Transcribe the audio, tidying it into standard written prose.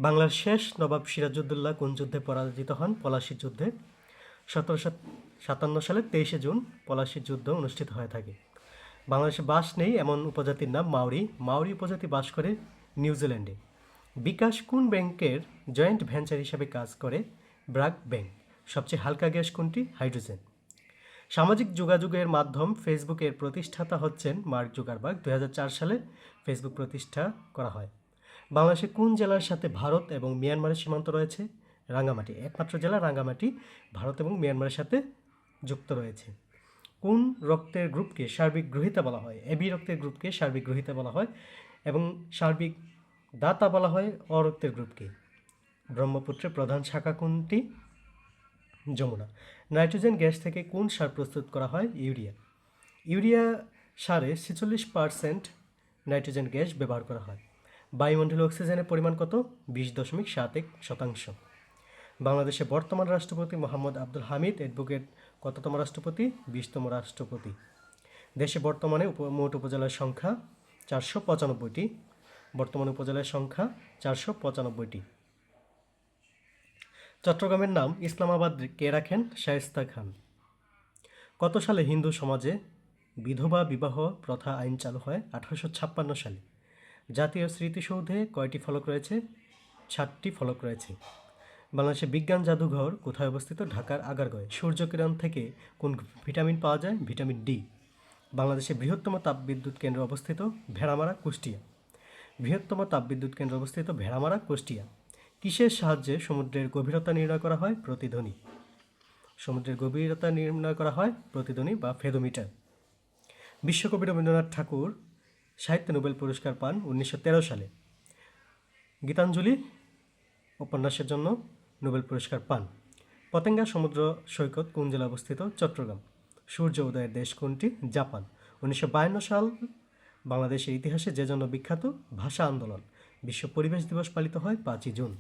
বাংলার শেষ নবাব সিরাজউদ্দৌলা কোন যুদ্ধে পরাজিত হন? পলাশির যুদ্ধে। 1757 সালের 23শে জুন পলাশির যুদ্ধ অনুষ্ঠিত হয়ে থাকে। বাংলাদেশে বাস নেই এমন উপজাতির নাম মাউরি। মাউরি উপজাতি বাস করে নিউজিল্যান্ডে। বিকাশ কোন ব্যাংকের জয়েন্ট ভেঞ্চার হিসাবে কাজ করে? ব্র্যাক ব্যাংক। সবচেয়ে হালকা গ্যাস কোনটি? হাইড্রোজেন। সামাজিক যোগাযোগের মাধ্যম ফেসবুকের প্রতিষ্ঠাতা হচ্ছেন মার্ক জুকারবার্গ। 2004 সালে ফেসবুক প্রতিষ্ঠা করা হয়। বাংলাদেশে কোন জেলার সাথে ভারত এবং মিয়ানমারের সীমান্ত রয়েছে? রাঙ্গামাটি। একমাত্র জেলা রাঙ্গামাটি ভারত এবং মিয়ানমারের সাথে যুক্ত রয়েছে। কোন রক্তের গ্রুপকে সার্বিক গ্রহীতা বলা হয়? এবি রক্তের গ্রুপকে সার্বিক গ্রহীতা বলা হয় এবং সার্বিক দাতা বলা হয় অ রক্তের গ্রুপকে। ব্রহ্মপুত্রের প্রধান শাখা কোনটি? যমুনা। নাইট্রোজেন গ্যাস থেকে কোন সার প্রস্তুত করা হয়? ইউরিয়া। ইউরিয়া সারে 46% নাইট্রোজেন গ্যাস ব্যবহার করা হয়। বায়ুমণ্ডলে অক্সিজেনের পরিমাণ কত? 20.71%। বাংলাদেশের বর্তমান রাষ্ট্রপতি মোহাম্মদ আব্দুল হামিদ অ্যাডভোকেট কততম রাষ্ট্রপতি? 20তম রাষ্ট্রপতি। দেশে বর্তমানে মোট উপজেলার সংখ্যা 495টি। বর্তমান উপজেলার সংখ্যা 495টি। চট্টগ্রামের নাম ইসলামাবাদ কে রাখেন? শায়েস্তা খান। কত সালে হিন্দু সমাজে বিধবা বিবাহ প্রথা আইন চালু হয়? 1856 সালে। জাতীয় স্মৃতিসৌধে কয়টি ফলক রয়েছে? 7টি ফলক রয়েছে। বাংলাদেশের বিজ্ঞান জাদুঘর কোথায় অবস্থিত? ঢাকার আগারগাঁওয়ে। সূর্যকিরণ থেকে কোন ভিটামিন পাওয়া যায়? Vitamin D. বাংলাদেশের বৃহত্তম তাপবিদ্যুৎ কেন্দ্র অবস্থিত? ভেড়ামারা, কুষ্টিয়া। বৃহত্তম তাপবিদ্যুৎ কেন্দ্র অবস্থিত ভেড়ামারা, কুষ্টিয়া। কিসের সাহায্যে সমুদ্রের গভীরতা নির্ণয় করা হয়? প্রতিধ্বনি। সমুদ্রের গভীরতা নির্ণয় করা হয় প্রতিধ্বনি বা ফেদোমিটার। বিশ্বকবি রবীন্দ্রনাথ ঠাকুর সাহিত্যে নোবেল পুরস্কার পান 1913 সালে। গীতাঞ্জলি উপন্যাসের জন্য নোবেল পুরস্কার পান। পতেঙ্গা সমুদ্র সৈকত কোন জেলায় অবস্থিত? চট্টগ্রাম। সূর্য উদয়ের দেশ কোনটি? জাপান। 1952 সাল বাংলাদেশের ইতিহাসে যে জন্য বিখ্যাত? ভাষা আন্দোলন। বিশ্ব পরিবেশ দিবস পালিত হয় 5ই জুন।